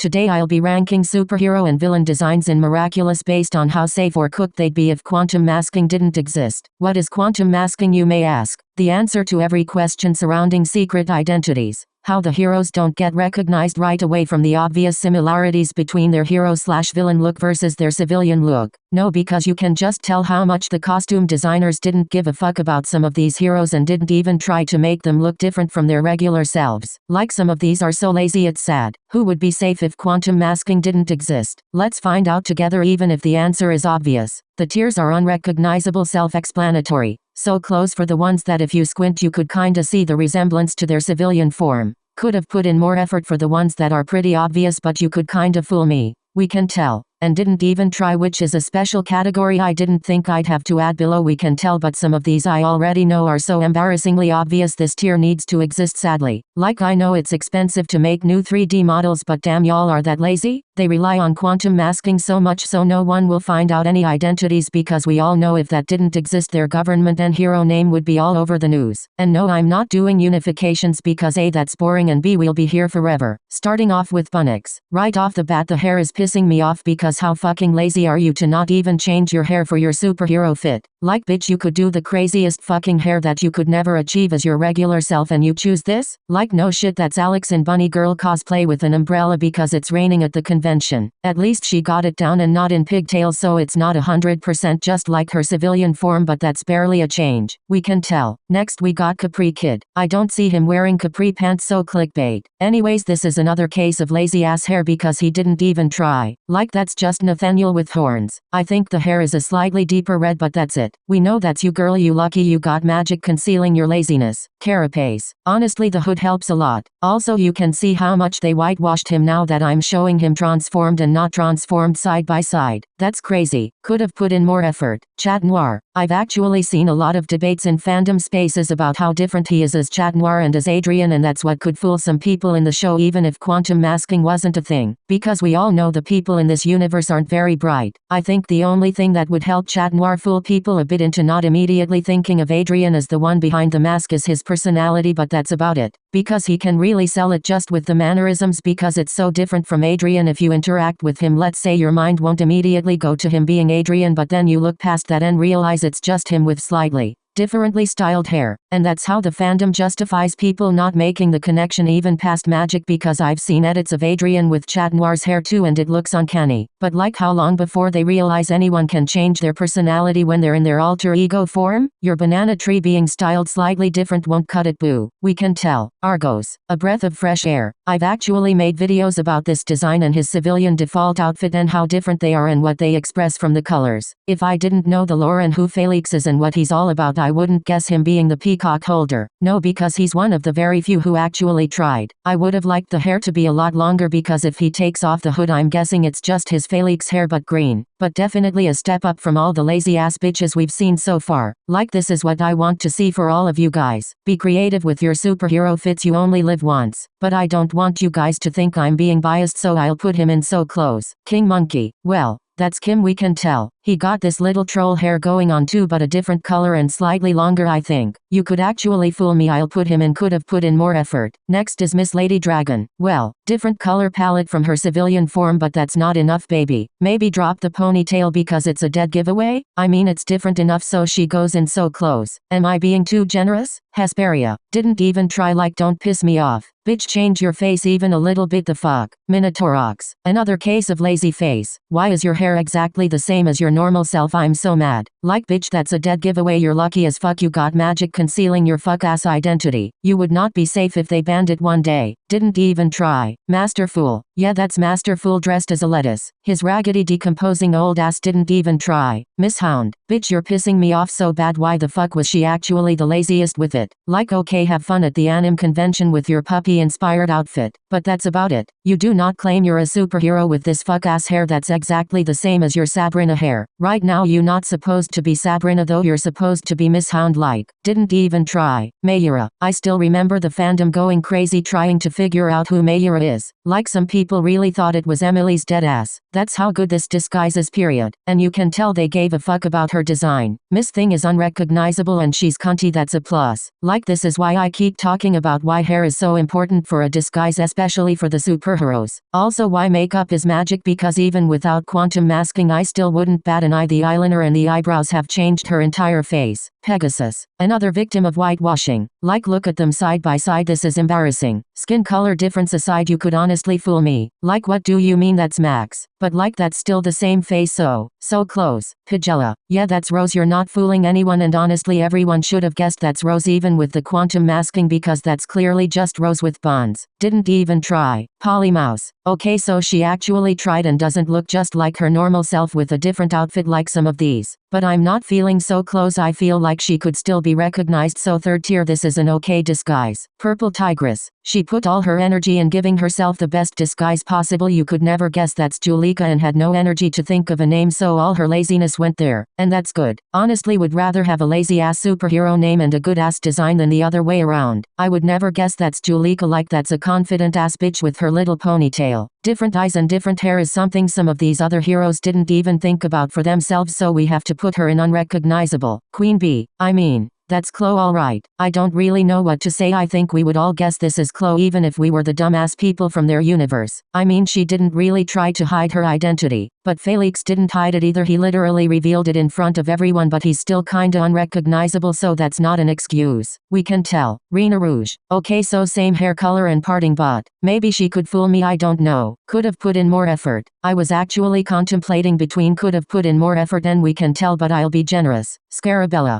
Today I'll be ranking superhero and villain designs in miraculous based on how safe or cooked they'd be if quantum masking didn't exist. What is quantum masking, you may ask? The answer to every question surrounding secret identities. How the heroes don't get recognized right away from the obvious similarities between their hero/villain look versus their civilian look. No, because you can just tell how much the costume designers didn't give a fuck about some of these heroes and didn't even try to make them look different from their regular selves. Like, some of these are so lazy it's sad. Who would be safe if quantum masking didn't exist? Let's find out together, even if the answer is obvious. The tiers are unrecognizable, self-explanatory. So close for the ones that if you squint you could kinda see the resemblance to their civilian form. Could have put in more effort for the ones that are pretty obvious, but you could kinda fool me. We can tell. And didn't even try, which is a special category I didn't think I'd have to add below we can tell, but some of these I already know are so embarrassingly obvious this tier needs to exist, sadly. Like, I know it's expensive to make new 3D models, but damn, y'all are that lazy? They rely on quantum masking so much so no one will find out any identities, because we all know if that didn't exist their government and hero name would be all over the news. And no, I'm not doing unifications because A, that's boring, and B, we'll be here forever. Starting off with Bunx. Right off the bat the hair is pissing me off, because how fucking lazy are you to not even change your hair for your superhero fit? Like, bitch, you could do the craziest fucking hair that you could never achieve as your regular self and you choose this? Like, no shit, that's Alex in Bunny Girl cosplay with an umbrella because it's raining at the convention. At least she got it down and not in pigtails, so it's not 100% just like her civilian form, but that's barely a change. We can tell. Next we got Caprikid. I don't see him wearing capri pants, so clickbait. Anyways, this is another case of lazy ass hair because he didn't even try. Like, that's just Nathaniel with horns. I think the hair is a slightly deeper red, but that's it. We know that's you, girl, you lucky you got magic concealing your laziness. Carapace. Honestly, the hood helps a lot. Also, you can see how much they whitewashed him now that I'm showing him transformed and not transformed side by side. That's crazy. Could have put in more effort. Chat Noir. I've actually seen a lot of debates in fandom spaces about how different he is as Chat Noir and as Adrian, and that's what could fool some people in the show even if quantum masking wasn't a thing. Because we all know the people in this universe aren't very bright. I think the only thing that would help Chat Noir fool people a bit into not immediately thinking of Adrian as the one behind the mask is his personality, but that's about it. Because he can really sell it just with the mannerisms, because it's so different from Adrian. If you interact with him, let's say, your mind won't immediately go to him being Adrian, but then you look past that and realize it's just him with slightly differently styled hair. And that's how the fandom justifies people not making the connection even past magic, because I've seen edits of Adrian with Chat Noir's hair too and it looks uncanny. But like, how long before they realize anyone can change their personality when they're in their alter ego form? Your banana tree being styled slightly different won't cut it, boo. We can tell. Argos. A breath of fresh air. I've actually made videos about this design and his civilian default outfit and how different they are and what they express from the colors. If I didn't know the lore and who Felix is and what he's all about, I wouldn't guess him being the peacock holder. No, because he's one of the very few who actually tried. I would have liked the hair to be a lot longer, because if he takes off the hood I'm guessing it's just his Felix hair but green. But definitely a step up from all the lazy ass bitches we've seen so far. Like, this is what I want to see for all of you guys. Be creative with your superhero fits, you only live once. But I don't want you guys to think I'm being biased, so I'll put him in so close. King Monkey. Well, that's Kim, we can tell. He got this little troll hair going on too, but a different color and slightly longer, I think. You could actually fool me, I'll put him in, could have put in more effort. Next is Miss Lady Dragon. Well, different color palette from her civilian form, but that's not enough, baby. Maybe drop the ponytail because it's a dead giveaway? I mean, it's different enough so she goes in so close. Am I being too generous? Hesperia. Didn't even try, like, don't piss me off. Bitch, change your face even a little bit, the fuck. Minotaurox. Another case of lazy face. Why is your hair exactly the same as your normal self? I'm so mad. Like, bitch, that's a dead giveaway. You're lucky as fuck you got magic concealing your fuck ass identity. You would not be safe if they banned it one day. Didn't even try. Masterful. Yeah, that's Masterful dressed as a lettuce. His raggedy decomposing old ass didn't even try. Miss Hound. Bitch, you're pissing me off so bad. Why the fuck was she actually the laziest with it? Like, okay, have fun at the anime convention with your puppy inspired outfit. But that's about it. You do not claim you're a superhero with this fuck ass hair that's exactly the same as your Sabrina hair. there. Right now you not supposed to be Sabrina though, you're supposed to be Miss Hound like. Didn't even try. Mayura. I still remember the fandom going crazy trying to figure out who Mayura is. Like some people really thought it was Emily's dead ass. That's how good this disguise is, period. And you can tell they gave a fuck about her design. Miss Thing is unrecognizable and she's cunty, that's a plus. Like this is why I keep talking about why hair is so important for a disguise, especially for the superheroes. Also why makeup is magic, because even without quantum masking I still wouldn't bat an eye. The eyeliner and the eyebrows have changed her entire face. Pegasus. Another victim of whitewashing. Like look at them side by side, this is embarrassing. Skin color difference aside, you could honestly fool me. Like what do you mean that's Max? But like that's still the same face, so close. Pagella. Yeah, that's Rose, you're not fooling anyone, and honestly everyone should have guessed that's Rose even with the quantum masking, because that's clearly just Rose with bonds. Didn't even try. Polymouse. Okay, so she actually tried and doesn't look just like her normal self with a different outfit like some of these. But I'm not feeling so close, I feel like she could still be recognized, so third tier, this is an okay disguise. Purple Tigress. She put all her energy in giving herself the best disguise possible. You could never guess that's Julika and had no energy to think of a name, so all her laziness went there. And that's good. Honestly would rather have a lazy ass superhero name and a good ass design than the other way around. I would never guess that's Julika, like that's a confident ass bitch with her little ponytail. Different eyes and different hair is something some of these other heroes didn't even think about for themselves, so we have to put her in unrecognizable. Queen Bee. I mean, that's Chloe, alright. I don't really know what to say. I think we would all guess this is Chloe even if we were the dumbass people from their universe. I mean, she didn't really try to hide her identity. But Felix didn't hide it either, he literally revealed it in front of everyone, but he's still kinda unrecognizable, so that's not an excuse. We can tell. Reena Rouge. Okay, so same hair color and parting, but maybe she could fool me, I don't know. Could have put in more effort. I was actually contemplating between could have put in more effort and we can tell, but I'll be generous. Scarabella.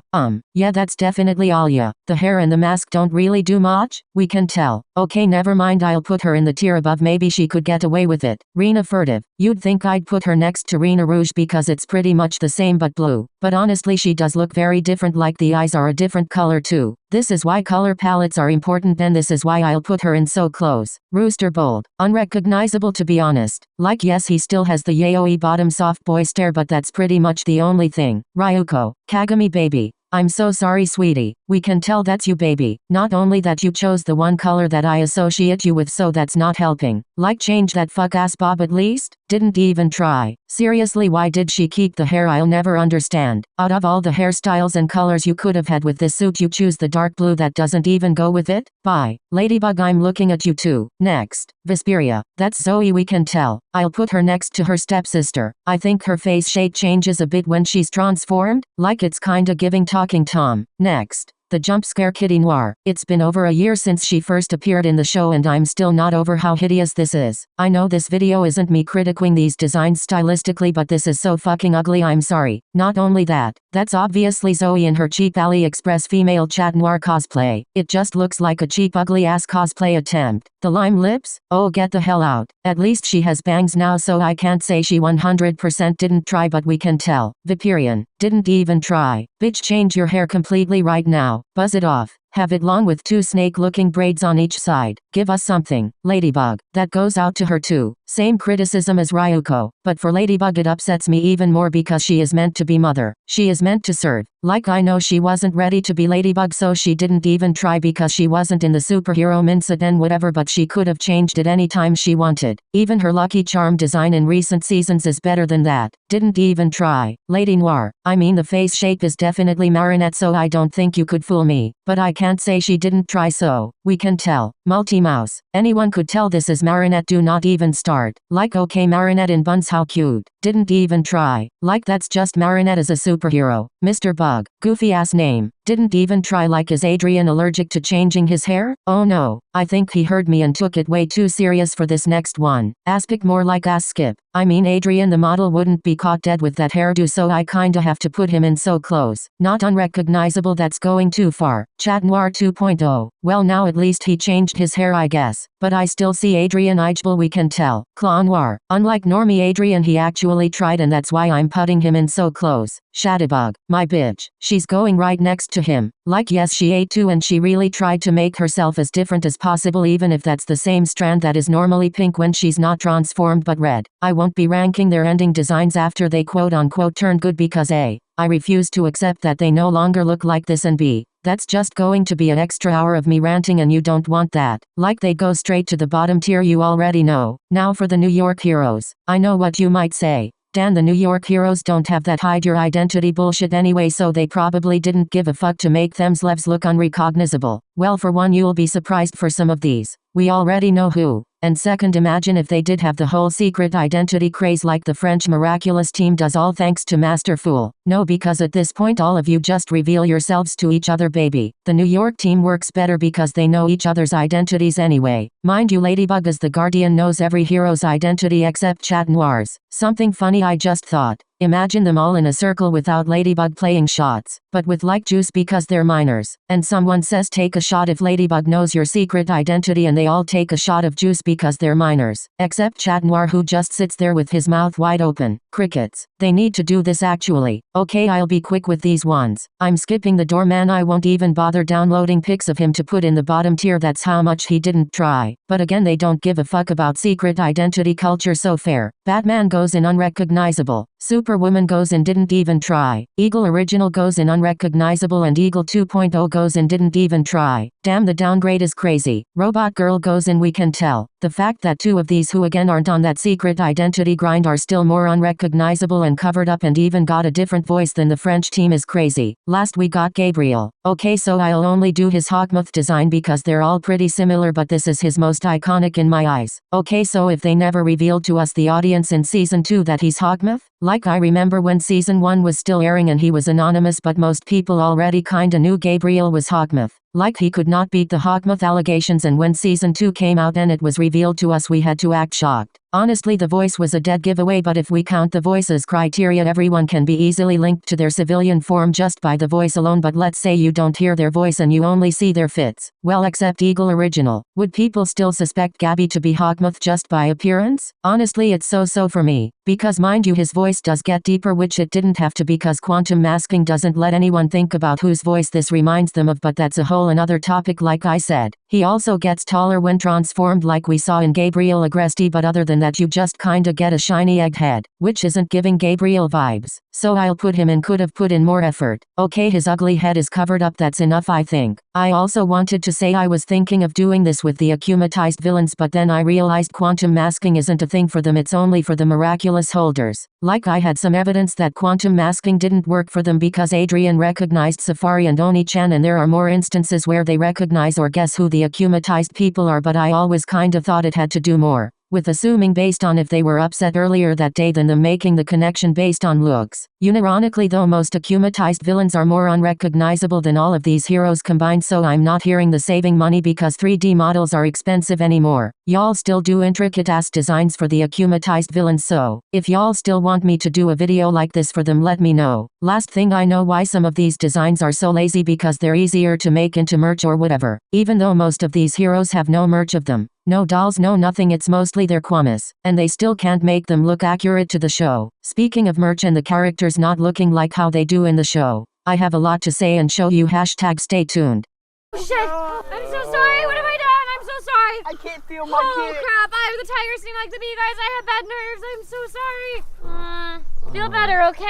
Yeah, that's definitely Alia. The hair and the mask don't really do much. We can tell. Okay, never mind, I'll put her in the tier above, maybe she could get away with it. Reena Furtive. You'd think I'd put her next to Reena Rouge because it's pretty much the same but blue. But honestly she does look very different, like the eyes are a different color too. This is why color palettes are important, and this is why I'll put her in so close. Rooster bold. Unrecognizable, to be honest. Like yes, he still has the yaoi bottom soft boy stare, but that's pretty much the only thing. Ryuko. Kagami baby. I'm so sorry, sweetie. We can tell that's you, baby. Not only that, you chose the one color that I associate you with, so that's not helping. Like change that fuck ass bob at least? Didn't even try. Seriously, why did she keep the hair? I'll never understand. Out of all the hairstyles and colors you could have had with this suit, you choose the dark blue that doesn't even go with it? Bye. Ladybug, I'm looking at you too. Next. Vesperia. That's Zoe, we can tell. I'll put her next to her stepsister. I think her face shape changes a bit when she's transformed. Like it's kinda giving Talking Tom. Next. The jump scare kitty Noir. It's been over a year since she first appeared in the show and I'm still not over how hideous this is. I know this video isn't me critiquing these designs stylistically, but this is so fucking ugly, I'm sorry. Not only that, that's obviously Zoe in her cheap AliExpress female chat Noir cosplay. It just looks like a cheap ugly ass cosplay attempt. The lime lips? Oh, get the hell out. At least she has bangs now, so I can't say she 100% didn't try, but we can tell. Viperion. Didn't even try. Bitch, change your hair completely right now. Buzz it off. Have it long with two snake-looking braids on each side. Give us something. Ladybug. That goes out to her too. Same criticism as Ryuko. But for Ladybug it upsets me even more because she is meant to be mother. She is meant to serve. Like I know she wasn't ready to be Ladybug, so she didn't even try because she wasn't in the superhero mindset and whatever, but she could have changed it anytime she wanted. Even her Lucky Charm design in recent seasons is better than that. Didn't even try. Lady Noir. I mean, the face shape is definitely Marinette, so I don't think you could fool me. But I can't say she didn't try, so we can tell. Multi-Mouse. Anyone could tell this is Marinette, do not even start. Like okay, Marinette in Bunx, how cute. Didn't even try. Like that's just Marinette as a superhero. Mr. Bug. Goofy ass name. Didn't even try. Like is Adrian allergic to changing his hair? Oh no. I think he heard me and took it way too serious for this next one. Aspik, more like Askip. I mean, Adrian the model wouldn't be caught dead with that hairdo, so I kinda have to put him in so close. Not unrecognizable, that's going too far. Chat Noir 2.0. Well, now at least he changed his hair, I guess. But I still see Adrian Eichel, we can tell. Claw Noir. Unlike normie Adrian, he actually actually tried and that's why I'm putting him in so close. Shadowbug, my bitch. She's going right next to him. Like yes she ate too and she really tried to make herself as different as possible even if that's the same strand that is normally pink when she's not transformed but red. I won't be ranking their ending designs after they quote unquote turned good because A, I refuse to accept that they no longer look like this and B, that's just going to be an extra hour of me ranting and you don't want that. Like they go straight to the bottom tier you already know. Now for the New York heroes. I know what you might say. Dan, the New York heroes don't have that hide your identity bullshit anyway so they probably didn't give a fuck to make themselves look unrecognizable. Well for one you'll be surprised for some of these. We already know who. And second imagine if they did have the whole secret identity craze like the French miraculous team does all thanks to Master Fool. No because at this point all of you just reveal yourselves to each other baby. The New York team works better because they know each other's identities anyway. Mind you Ladybug as the Guardian knows every hero's identity except Chat Noir's. Something funny I just thought. Imagine them all in a circle without Ladybug playing shots, but with like juice because they're minors. And someone says take a shot if Ladybug knows your secret identity and they all take a shot of juice because they're minors. Except Chat Noir who just sits there with his mouth wide open. Crickets. They need to do this actually. Okay I'll be quick with these ones. I'm skipping the doorman I won't even bother downloading pics of him to put in the bottom tier that's how much he didn't try. But again they don't give a fuck about secret identity culture so fair. Batman goes in unrecognizable. Superwoman goes in didn't even try. Eagle Original goes in unrecognizable and Eagle 2.0 goes in didn't even try. Damn the downgrade is crazy. Robot Girl goes in we can tell. The fact that two of these who again aren't on that secret identity grind are still more unrecognizable and covered up and even got a different voice than the French team is crazy. Last we got Gabriel. Okay so I'll only do his Hawkmoth design because they're all pretty similar but this is his most iconic in my eyes. Okay so if they never revealed to us the audience in season 2 that he's Hawkmoth? Like I remember when season 1 was still airing and he was anonymous but most people already kinda knew Gabriel was Hawkmoth. Like he could not beat the Hawkmoth allegations and when season 2 came out and it was revealed to us we had to act shocked. Honestly the voice was a dead giveaway but if we count the voice as criteria everyone can be easily linked to their civilian form just by the voice alone but let's say you don't hear their voice and you only see their fits. Well except Eagle Original. Would people still suspect Gabby to be Hawkmoth just by appearance? Honestly it's so for me. Because mind you his voice does get deeper which it didn't have to because quantum masking doesn't let anyone think about whose voice this reminds them of but that's a whole another topic like I said. He also gets taller when transformed like we saw in Gabriel Agresti but other than that you just kinda get a shiny egg head, which isn't giving Gabriel vibes. So I'll put him in could have put in more effort. Okay his ugly head is covered up that's enough I think. I also wanted to say I was thinking of doing this with the akumatized villains but then I realized quantum masking isn't a thing for them it's only for the miraculous holders. Like I had some evidence that quantum masking didn't work for them because Adrian recognized Safari and Oni-chan and there are more instances where they recognize or guess who the akumatized people are but I always kinda thought it had to do more with assuming based on if they were upset earlier that day than them making the connection based on looks. Unironically though most akumatized villains are more unrecognizable than all of these heroes combined so I'm not hearing the saving money because 3D models are expensive anymore. Y'all still do intricate ass designs for the akumatized villains so, if y'all still want me to do a video like this for them let me know. Last thing I know why some of these designs are so lazy because they're easier to make into merch or whatever. Even though most of these heroes have no merch of them. No dolls no nothing it's mostly their quamas. And they still can't make them look accurate to the show. Speaking of merch and the characters not looking like how they do in the show. I have a lot to say and show you hashtag stay tuned. Oh shit! I'm so sorry! What have I done? I'm so sorry! I can't feel my Oh kid. crap! I have the tiger sting like the bee guys. I have bad nerves. I'm so sorry. Feel better, okay?